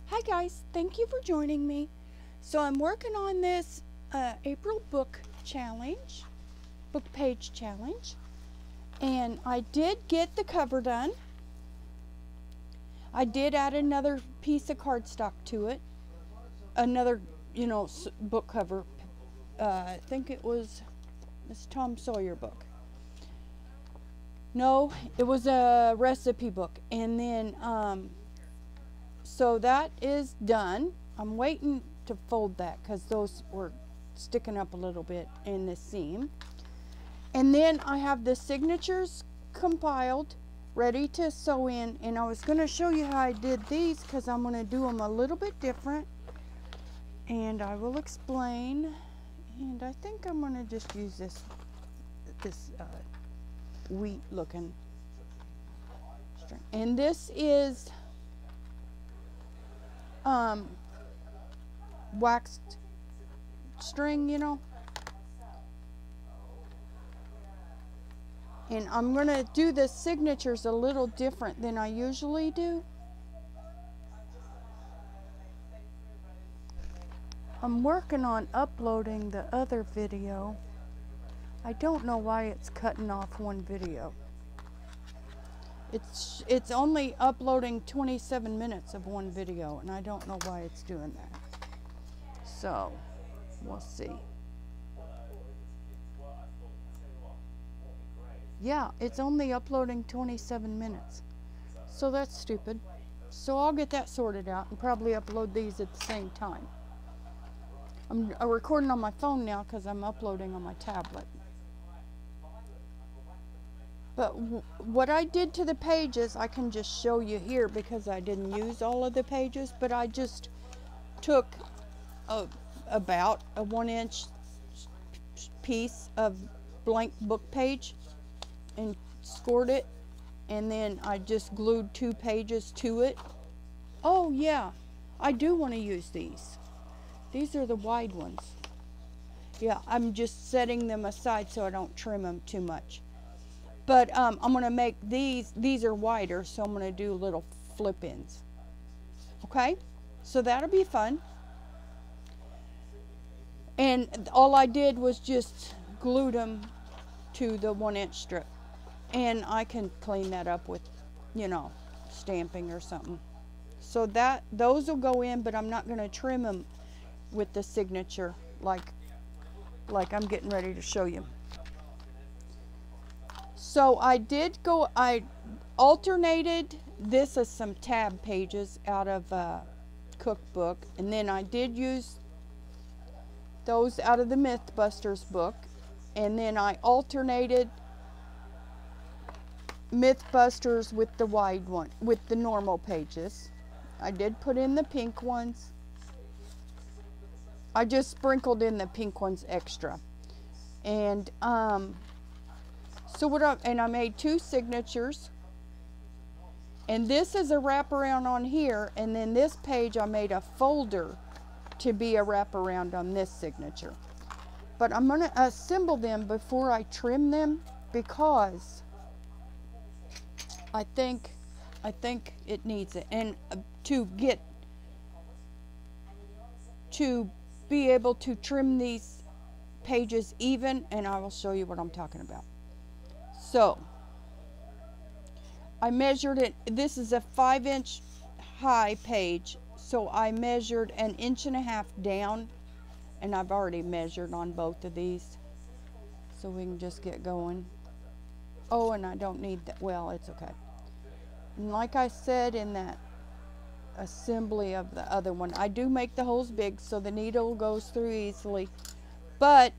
Hi guys, thank you for joining me. So I'm working on this April book challenge, book page challenge, and I did get the cover done. I did add another piece of cardstock to it, another, book cover. I think it was this Tom Sawyer book. No, it was a recipe book, and then so that is done. I'm waiting to fold that because those were sticking up a little bit in the seam. And then I have the signatures compiled, ready to sew in. And I was going to show you how I did these because I'm going to do them a little bit different. And I will explain. And I think I'm going to just use this wheat looking string. And this is waxed string, and I'm gonna do the signatures a little different than I usually do. I'm working on uploading the other video. I don't know why it's cutting off one video. It's only uploading 27 minutes of one video, and I don't know why it's doing that. So, we'll see. Yeah, it's only uploading 27 minutes. So that's stupid. So I'll get that sorted out and probably upload these at the same time. I'm recording on my phone now because I'm uploading on my tablet. But what I did to the pages, I can just show you here because I didn't use all of the pages, but I just took about a 1-inch piece of blank book page and scored it, and then I just glued 2 pages to it. Oh yeah, I do want to use these. These are the wide ones. Yeah, I'm just setting them aside so I don't trim them too much. But I'm going to make these are wider, so I'm going to do little flip-ins. Okay? So that'll be fun. And all I did was just glued them to the 1-inch strip. And I can clean that up with, stamping or something. So those will go in, but I'm not going to trim them with the signature like I'm getting ready to show you. So I alternated, this is some tab pages out of a cookbook, and then I did use those out of the Mythbusters book, and then I alternated Mythbusters with the wide one, with the normal pages. I did put in the pink ones. I just sprinkled in the pink ones extra. And I made 2 signatures, and this is a wraparound on here, and then this page I made a folder to be a wraparound on this signature. But I'm going to assemble them before I trim them because I think it needs it, and to be able to trim these pages even, and I will show you what I'm talking about. So I measured it. This is a 5-inch high page, so I measured 1.5 inches down, and I've already measured on both of these, so we can just get going. Oh, and I don't need that. Well, it's okay. And like I said in that assembly of the other one, I do make the holes big so the needle goes through easily, but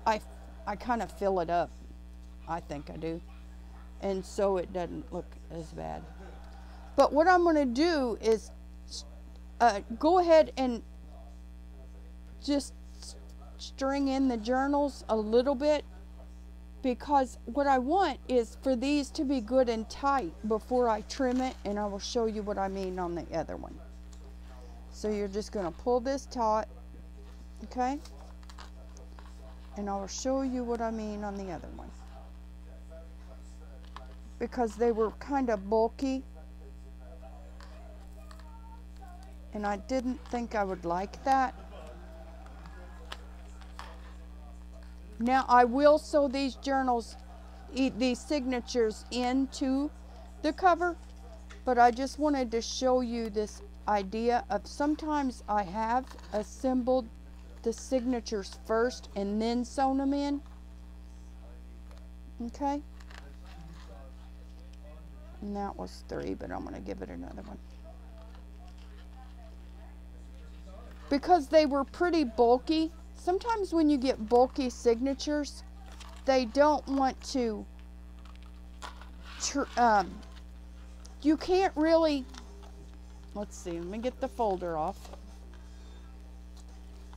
I kind of fill it up. I think I do, and so it doesn't look as bad. But what I'm going to do is go ahead and just string in the journals a little bit, because what I want is for these to be good and tight before I trim it, and I will show you what I mean on the other one. So you're just going to pull this taut, okay? And I will show you what I mean on the other one, because they were kind of bulky. and I didn't think I would like that. Now I will sew these journals, these signatures into the cover, but I just wanted to show you this idea of sometimes I have assembled the signatures first and then sewn them in. Okay? And that was 3, but I'm going to give it another one. Because they were pretty bulky. Sometimes when you get bulky signatures, they don't want to, you can't really, let's see, let me get the folder off,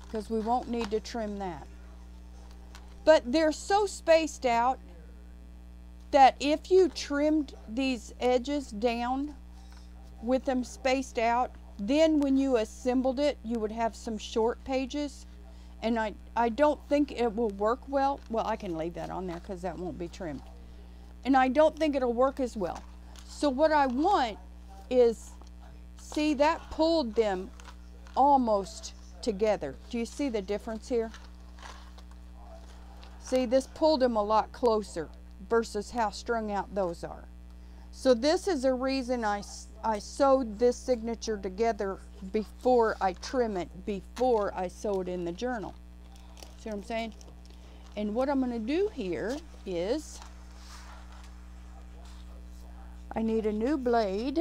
because we won't need to trim that. But they're so spaced out that if you trimmed these edges down with them spaced out, then when you assembled it, you would have some short pages. And I don't think it will work well. Well, I can leave that on there because that won't be trimmed. And I don't think it'll work as well. So what I want is, see, that pulled them almost together. Do you see the difference here? See, this pulled them a lot closer versus how strung out those are. So this is a reason I sewed this signature together before I trim it, before I sew it in the journal. See what I'm saying? And what I'm going to do here is, I need a new blade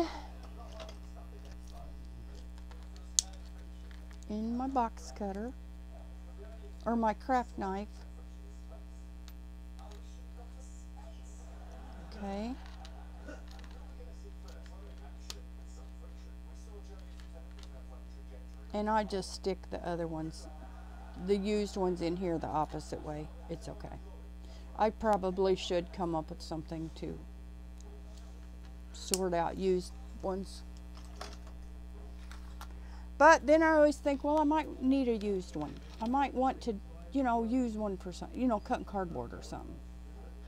in my box cutter, or my craft knife. Okay. And I just stick the other ones, the used ones, in here the opposite way. It's okay. I probably should come up with something to sort out used ones. But then I always think, well, I might need a used one. I might want to, you know, use one for something, you know, cutting cardboard or something,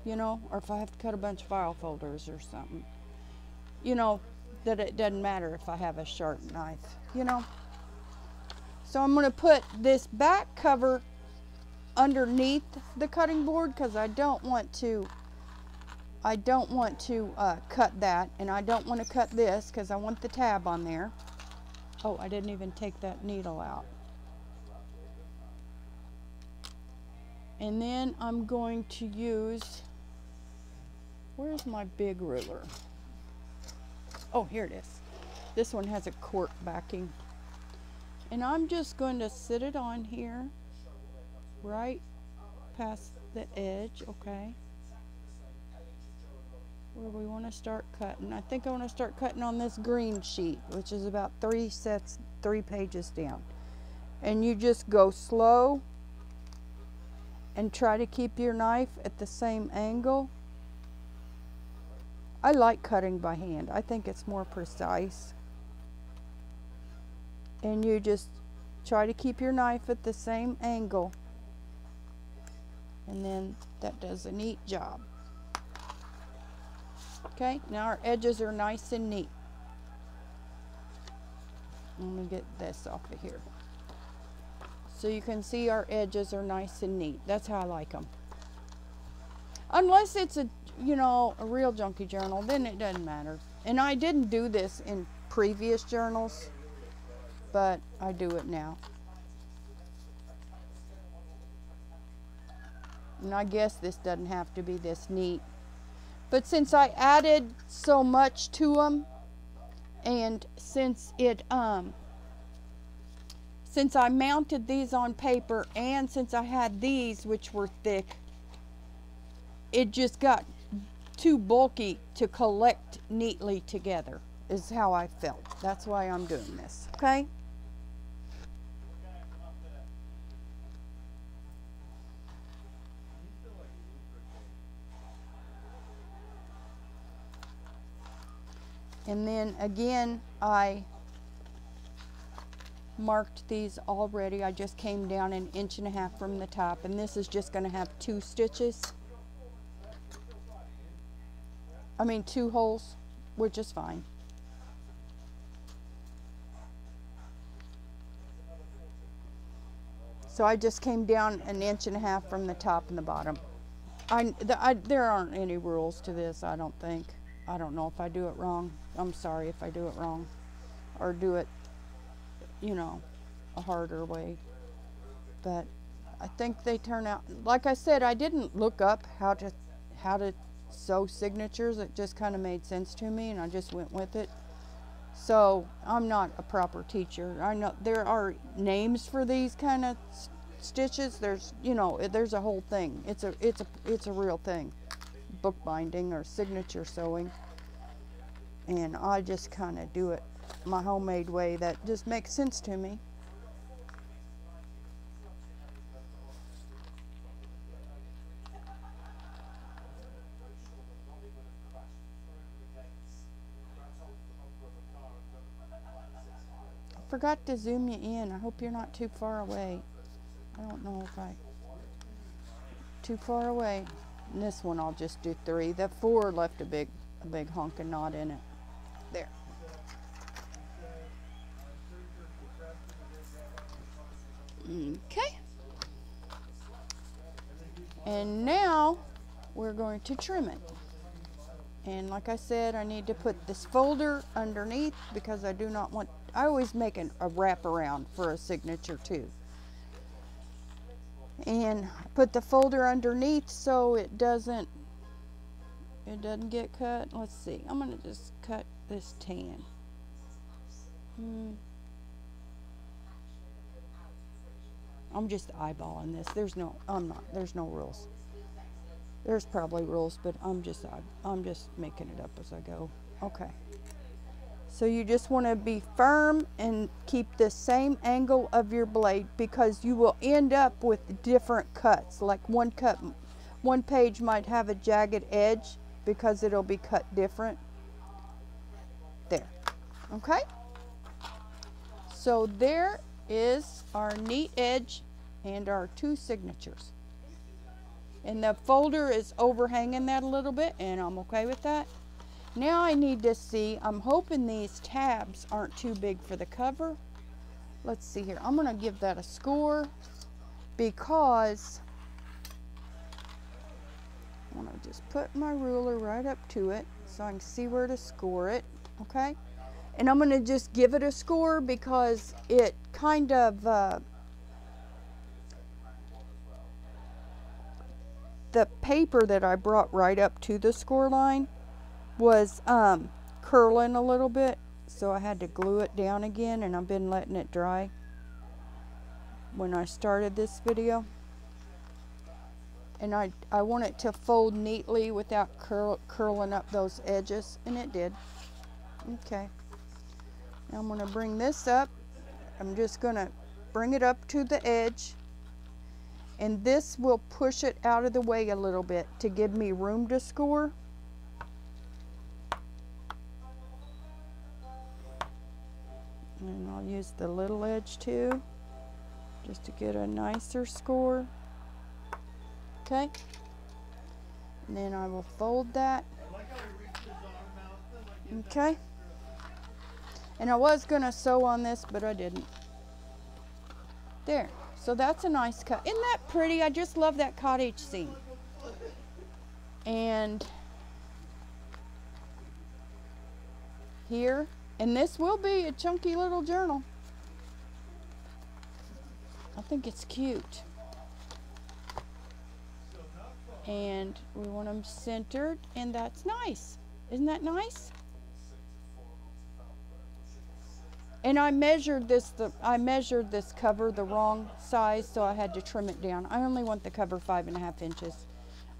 you know, or if I have to cut a bunch of file folders or something, you know, that it doesn't matter if I have a sharp knife, you know. So I'm going to put this back cover underneath the cutting board because I don't want to cut that, and I don't want to cut this because I want the tab on there. Oh, I didn't even take that needle out. And then I'm going to use, where's my big ruler? Oh, here it is. This one has a cork backing. And I'm just going to sit it on here, right past the edge, okay? Where we want to start cutting. I think I want to start cutting on this green sheet, which is about 3 pages down. And you just go slow and try to keep your knife at the same angle. I like cutting by hand. I think it's more precise. And you just try to keep your knife at the same angle, and then that does a neat job. Okay, now our edges are nice and neat. Let me get this off of here. So you can see our edges are nice and neat. That's how I like them. Unless it's a, you know, a real junky journal, then it doesn't matter. And I didn't do this in previous journals, but I do it now. And I guess this doesn't have to be this neat. But since I added so much to them, and since I mounted these on paper, and since I had these which were thick, it just got too bulky to collect neatly together, is how I felt. That's why I'm doing this, okay? And then again, I marked these already. I just came down 1.5 inches from the top, and this is just going to have 2 stitches. I mean 2 holes, which is fine. So I just came down 1.5 inches from the top and the bottom. There aren't any rules to this, I don't think. I don't know if I do it wrong. I'm sorry if I do it wrong. Or do it, you know, a harder way. But I think they turn out, like I said, I didn't look up how to sew signatures. It just kind of made sense to me and I just went with it. So I'm not a proper teacher. I know there are names for these kind of stitches. There's, you know, there's a whole thing. It's a real thing. Bookbinding or signature sewing. And I just kind of do it my homemade way that just makes sense to me. I forgot to zoom you in. I hope you're not too far away. I don't know if too far away. And this one I'll just do 3. That 4 left a big honking knot in it. There. Okay. And now we're going to trim it. And like I said, I need to put this folder underneath because I do not want, I always make a wraparound for a signature too. And put the folder underneath so it doesn't get cut. Let's see, I'm gonna just cut this tan. I'm just eyeballing this. There's no rules. There's probably rules, but I'm just making it up as I go. Okay. So you just want to be firm and keep the same angle of your blade because you will end up with different cuts. Like one page might have a jagged edge because it'll be cut different. There. Okay? So there is our neat edge and our 2 signatures. And the folder is overhanging that a little bit, and I'm okay with that. Now I need to see, I'm hoping these tabs aren't too big for the cover. Let's see here. I'm going to give that a score because I'm going to just put my ruler right up to it so I can see where to score it. Okay? And I'm going to just give it a score because it kind of, the paper that I brought right up to the score line was curling a little bit, so I had to glue it down again, and I've been letting it dry when I started this video. And I want it to fold neatly without curling up those edges, and it did. Okay. Now I'm going to bring this up. I'm just going to bring it up to the edge, and this will push it out of the way a little bit to give me room to score. And I'll use the little edge too, just to get a nicer score. Okay. And then I will fold that. Okay. And I was going to sew on this, but I didn't. There. So that's a nice cut. Isn't that pretty? I just love that cottage scene. And here. And this will be a chunky little journal. I think it's cute. And we want them centered, and that's nice. Isn't that nice? And I measured this cover the wrong size, so I had to trim it down. I only want the cover 5.5 inches.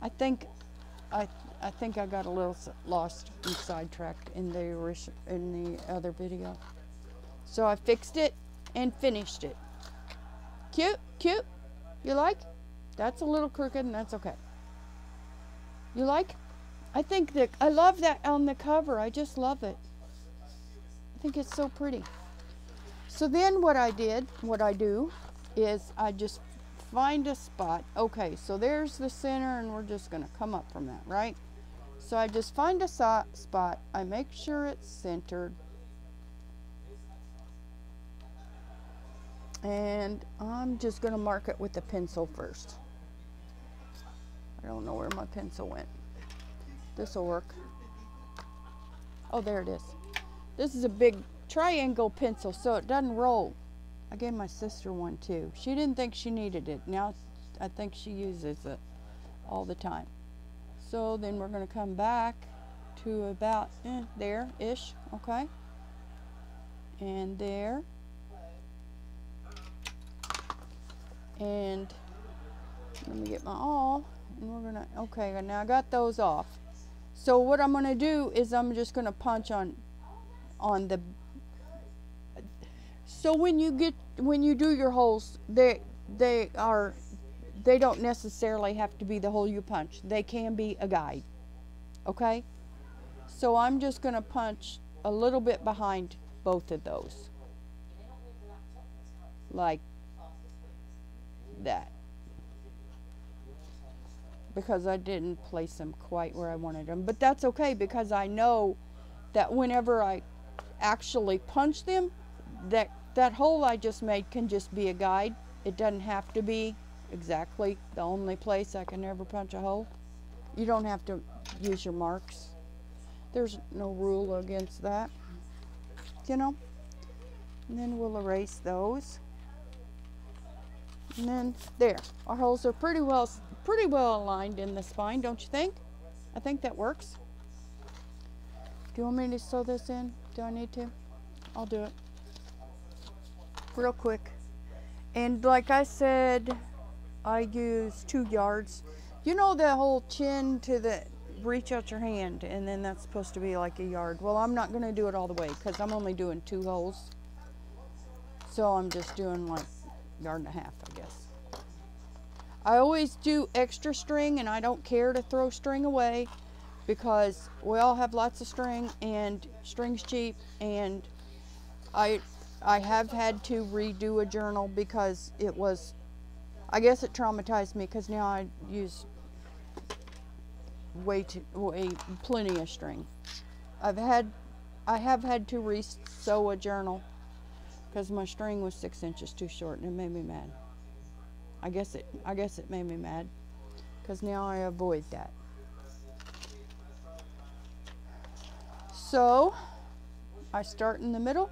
I think I got a little lost and sidetracked in the other video. So I fixed it and finished it. Cute, cute. You like? That's a little crooked, and that's okay. You like? I think that I love that on the cover. I just love it. I think it's so pretty. So then what I do is I just find a spot. Okay, so there's the center, and we're just going to come up from that, right? So I just find a spot. I make sure it's centered. And I'm just going to mark it with a pencil first. I don't know where my pencil went. This will work. Oh, there it is. This is a big triangle pencil, so it doesn't roll. I gave my sister one too. She didn't think she needed it. Now I think she uses it all the time. So then we're going to come back to about there-ish, okay? And there. And let me get my awl, and we're gonna, okay, now I got those off. So what I'm gonna do is I'm just gonna punch on the, so when you do your holes, they don't necessarily have to be the hole you punch. They can be a guide, okay? So I'm just gonna punch a little bit behind both of those, like that, because I didn't place them quite where I wanted them, but that's okay, because I know that whenever I actually punch them, that hole I just made can just be a guide. It doesn't have to be exactly the only place I can ever punch a hole. You don't have to use your marks. There's no rule against that, you know. And then we'll erase those. And then there, our holes are pretty well aligned in the spine, don't you think? I think that works. Do you want me to sew this in? Do I need to? I'll do it real quick. And like I said, I use 2 yards. You know the whole chin to the reach out your hand, and then that's supposed to be like a yard. Well, I'm not going to do it all the way because I'm only doing 2 holes. So I'm just doing like 1.5 yards, I guess. I always do extra string, and I don't care to throw string away because we all have lots of string, and string's cheap. And I have had to redo a journal because it was, I guess it traumatized me, because now I use plenty of string. I have had to re-sew a journal because my string was 6 inches too short, and it made me mad. I guess it made me mad because now I avoid that. So I start in the middle.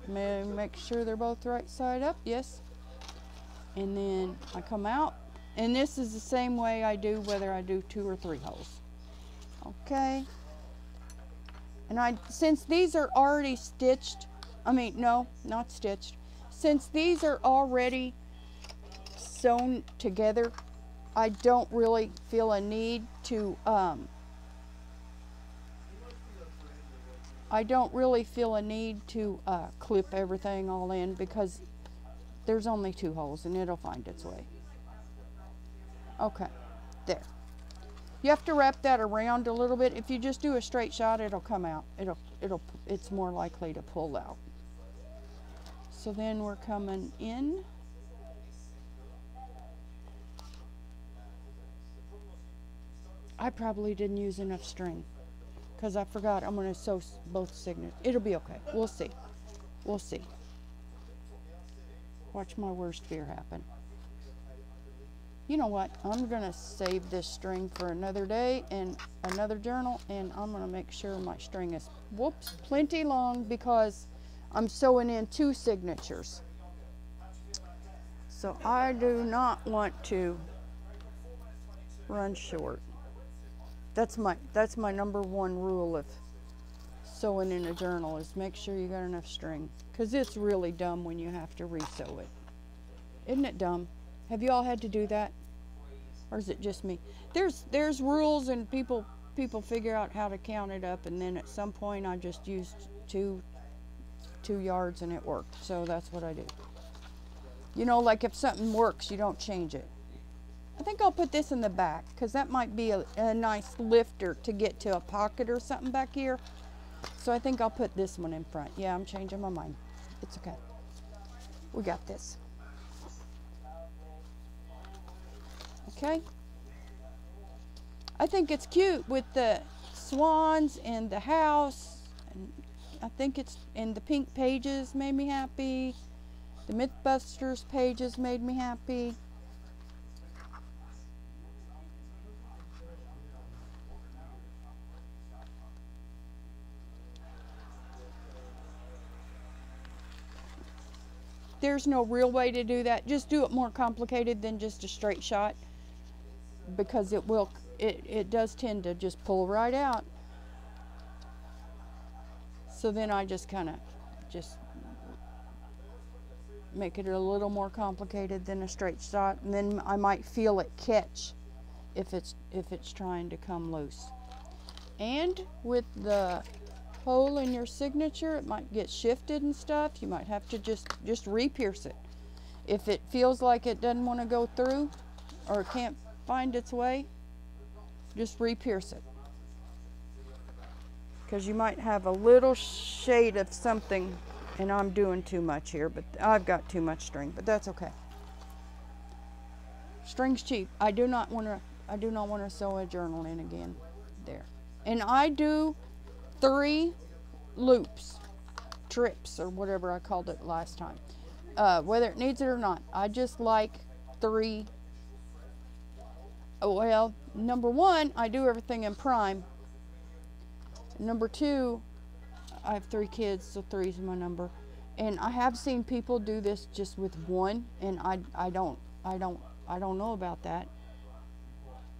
Make sure they're both right side up, yes. And then I come out, and this is the same way I do whether I do 2 or 3 holes. Okay. And since these are already stitched, no, not stitched. Since these are already sewn together, I don't really feel a need to, clip everything all in, because there's only 2 holes and it'll find its way. Okay, there. You have to wrap that around a little bit. If you just do a straight shot, it'll come out. It's more likely to pull out. So then we're coming in. I probably didn't use enough string because I forgot I'm going to sew both signatures. It'll be okay. We'll see. We'll see. Watch my worst fear happen. You know what? I'm going to save this string for another day and another journal, and I'm going to make sure my string is, plenty long, because I'm sewing in 2 signatures. So I do not want to run short. That's my #1 rule of sewing in a journal, is make sure you got enough string, because it's really dumb when you have to re-sew it. Isn't it dumb? Have you all had to do that? Or is it just me? There's rules, and people figure out how to count it up, and then at some point I just used 2 yards and it worked. So that's what I do. You know, like if something works, you don't change it. I think I'll put this in the back because that might be a nice lifter to get to a pocket or something back here. So I think I'll put this one in front. Yeah, I'm changing my mind. It's okay. We got this. Okay. I think it's cute with the swans and the house. And I think it's, and the pink pages made me happy. The Mythbusters pages made me happy. There's no real way to do that. Just do it more complicated than just a straight shot, because it does tend to just pull right out. So then I just kind of just make it a little more complicated than a straight shot, and then I might feel it catch if it's trying to come loose. And with the hole in your signature, it might get shifted and stuff. You might have to just re-pierce it. If it feels like it doesn't want to go through or it can't find its way, just re-pierce it, because you might have a little shade of something, and I'm doing too much here, but I've got too much string, but that's okay. String's cheap. I do not want to sew a journal in again there. And I do 3 loops, trips, or whatever I called it last time, whether it needs it or not. I just like 3. Well, number 1, I do everything in prime. Number 2, I have 3 kids, so 3 is my number. And I have seen people do this just with 1, and I don't know about that.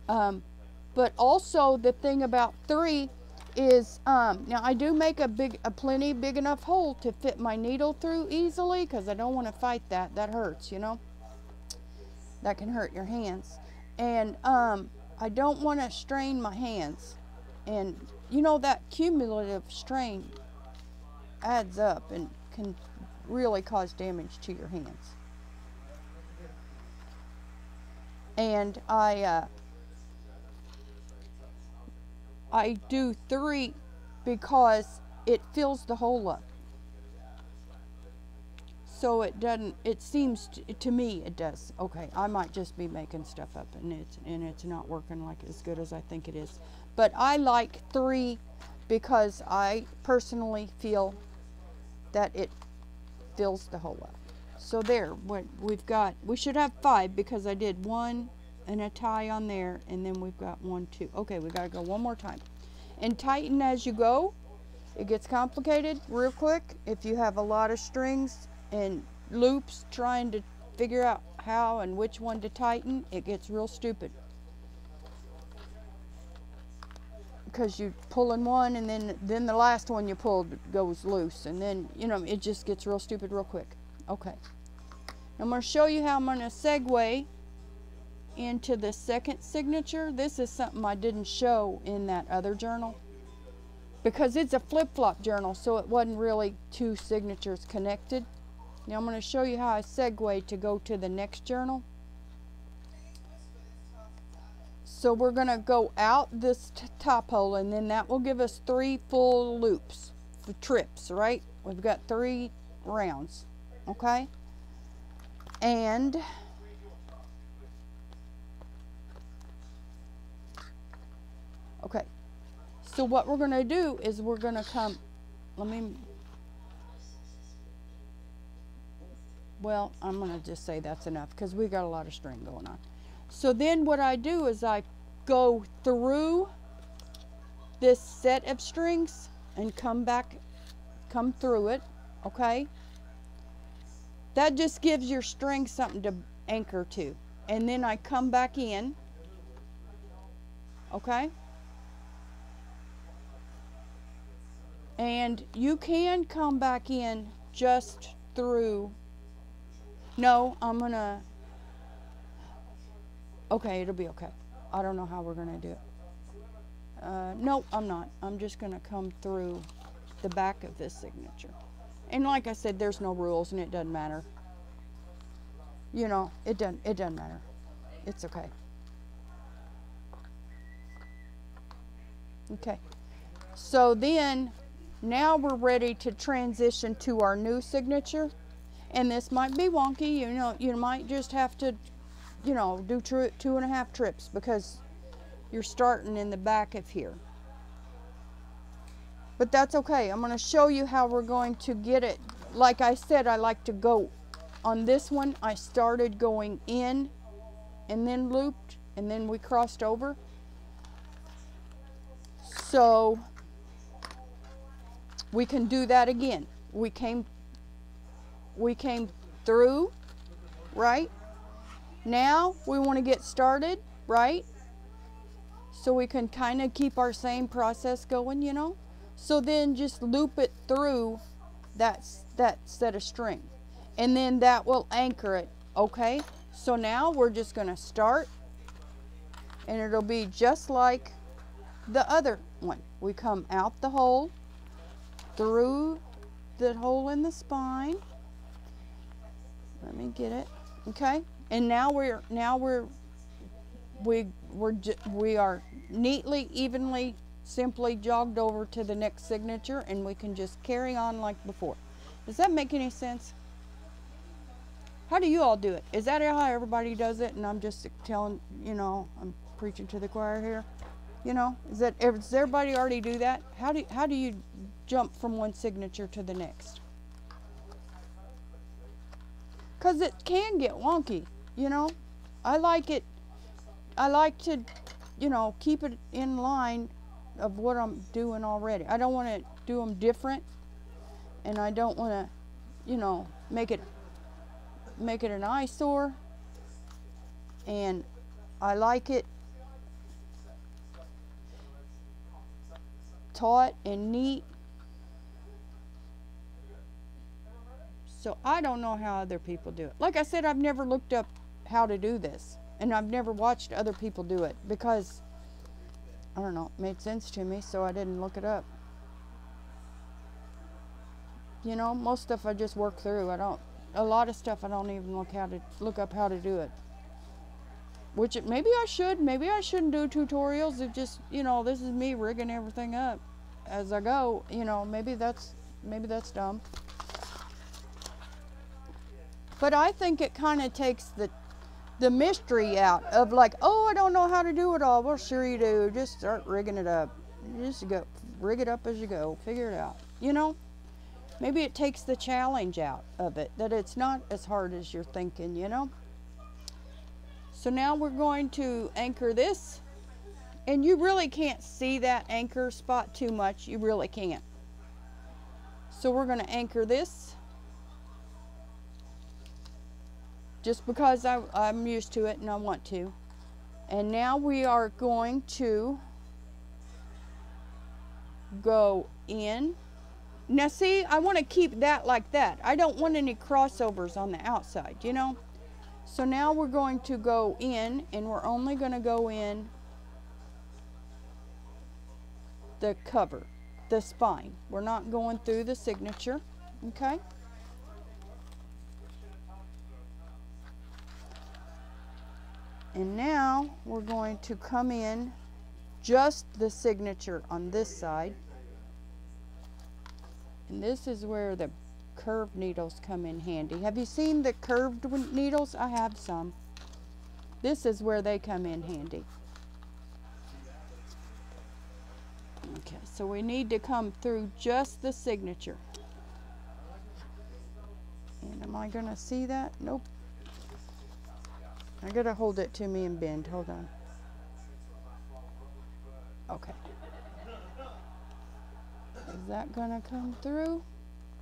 But also the thing about 3 is, now I do make a plenty big enough hole to fit my needle through easily, because I don't want to fight that. That hurts, you know. That can hurt your hands. And I don't want to strain my hands. And you know, that cumulative strain adds up and can really cause damage to your hands. And I do 3 because it fills the hole up. So it seems to me it does. Okay, I might just be making stuff up, and it's not working like as good as I think it is. But I like 3 because I personally feel that it fills the hole up. So there, we should have 5, because I did 1 and a tie on there, and then we've got 1, 2. Okay, we gotta go one more time. And tighten as you go. It gets complicated real quick if you have a lot of strings and loops trying to figure out how and which one to tighten. It gets real stupid, because you pull in one, and then the last one you pulled goes loose, and then, you know, it just gets real stupid real quick. Okay, I'm going to show you how I'm going to segue into the second signature. This is something I didn't show in that other journal, because it's a flip-flop journal, so it wasn't really 2 signatures connected. Now I'm going to show you how I segue to go to the next journal. So we're going to go out this top hole, and then that will give us 3 full loops for trips, right? We've got 3 rounds, okay? And okay, so what we're going to do is we're going to come, well, I'm going to just say that's enough, because we got a lot of string going on. So then what I do is I go through this set of strings and come through it, okay? That just gives your string something to anchor to. And then I come back in, okay? And you can come back in just through, no, I'm gonna, okay, it'll be okay. I don't know how we're gonna do it. No, I'm not. I'm just gonna come through the back of this signature. And like I said, there's no rules, and it doesn't matter. You know, it doesn't matter. It's okay. Okay. So then, now we're ready to transition to our new signature. And this might be wonky, you know, you might just have to, you know, do 2.5 trips, because you're starting in the back of here. But that's okay. I'm going to show you how we're going to get it. Like I said, I like to go on this one. I started going in and then looped and then we crossed over. So we can do that again. We came through, right? Now we want to get started, right? So we can kind of keep our same process going, you know? So then just loop it through that set of string. And then that will anchor it, okay? So now we're just going to start, and it'll be just like the other one. We come out the hole, through the hole in the spine. Let me get it, okay? And now we are neatly, evenly, simply jogged over to the next signature, and we can just carry on like before. Does that make any sense? How do you all do it? Is that how everybody does it? And I'm just telling, you know, I'm preaching to the choir here. You know, does everybody already do that? How do you jump from one signature to the next? Because it can get wonky, you know. I like to, you know, keep it in line of what I'm doing already. I don't want to do them different, and I don't want to, you know, make it an eyesore. And I like it taut and neat. So I don't know how other people do it. Like I said, I've never looked up how to do this, and I've never watched other people do it because, I don't know, it made sense to me, so I didn't look it up. You know, most stuff I just work through. A lot of stuff I don't even look up how to do it. Which maybe I should, maybe I shouldn't do tutorials. It just, you know, this is me rigging everything up as I go. You know, maybe that's dumb. But I think it kind of takes the mystery out of like, oh, I don't know how to do it all. Well, sure you do. Just start rigging it up. Just go rig it up as you go. Figure it out. You know, maybe it takes the challenge out of it, that it's not as hard as you're thinking, you know. So now we're going to anchor this, and you really can't see that anchor spot too much. You really can't. So we're going to anchor this just because I'm used to it and I want to. And now we are going to go in. Now see, I want to keep that like that. I don't want any crossovers on the outside, you know. So now we're going to go in, and we're only going to go in the cover, the spine. We're not going through the signature, okay? And now we're going to come in just the signature on this side. And this is where the curved needles come in handy. Have you seen the curved needles? I have some. This is where they come in handy. Okay, so we need to come through just the signature. And am I going to see that? Nope. I got to hold it to me and bend. Hold on. Okay. Is that going to come through?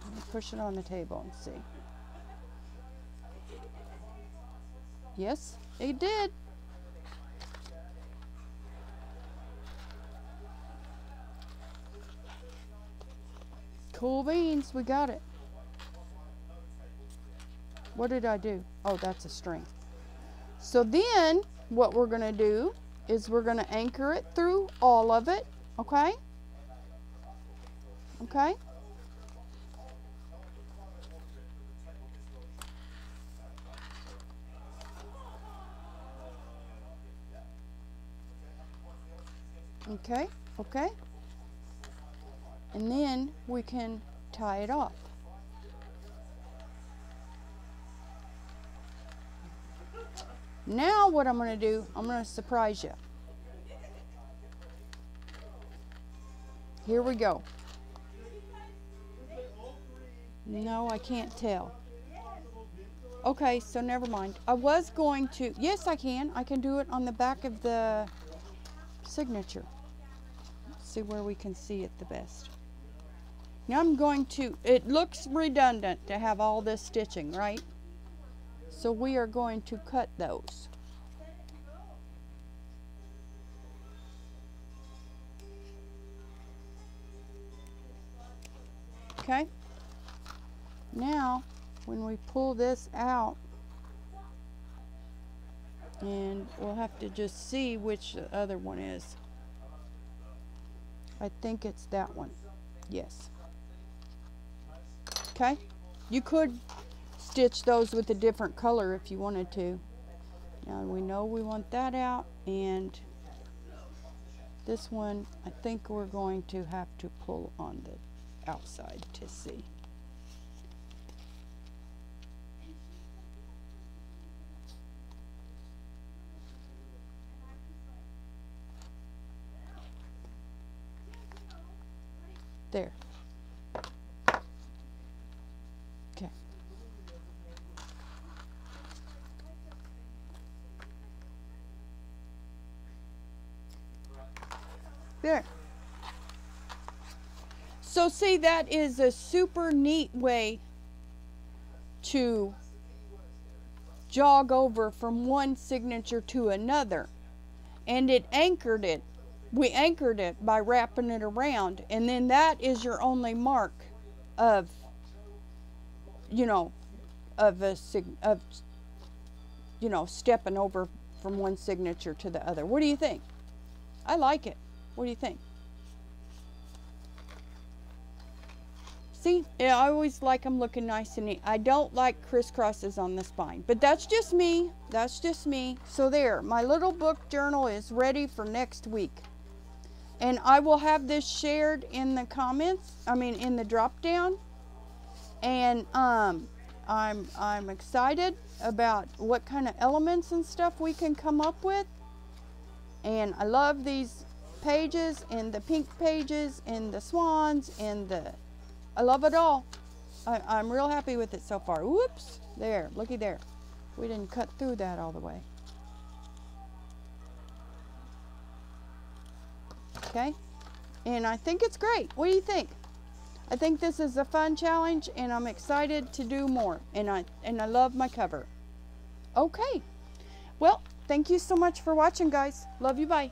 Let me push it on the table and see. Yes, it did. Cool beans, we got it. What did I do? Oh, that's a string. So then what we're going to do is we're going to anchor it through all of it, okay? Okay? Okay, okay. And then we can tie it off. Now what I'm going to do, I'm going to surprise you. Here we go. No, I can't tell. Okay, so never mind. I was going to, yes, I can do it on the back of the signature. See where we can see it the best. Now I'm going to, it looks redundant to have all this stitching, right? So we are going to cut those. Okay. Now, when we pull this out, and we'll have to just see which the other one is. I think it's that one. Yes. Okay. You could stitch those with a different color if you wanted to. Now we know we want that out, and this one I think we're going to have to pull on the outside to see. There. Okay. There. So see, that is a super neat way to jog over from one signature to another. And it anchored it. We anchored it by wrapping it around, and then that is your only mark of, you know, stepping over from one signature to the other. What do you think? I like it. What do you think? See, yeah, I always like them looking nice and neat. I don't like crisscrosses on the spine, but that's just me. That's just me. So there, my little book journal is ready for next week. And I will have this shared in the comments, in the drop down. And I'm excited about what kind of elements and stuff we can come up with. And I love these pages, and the pink pages, and the swans, and I love it all. I'm real happy with it so far. Whoops, there, looky there. We didn't cut through that all the way. Okay, and I think it's great. What do you think? I think this is a fun challenge, and I'm excited to do more. And I love my cover. Okay, well, thank you so much for watching, guys. Love you. Bye.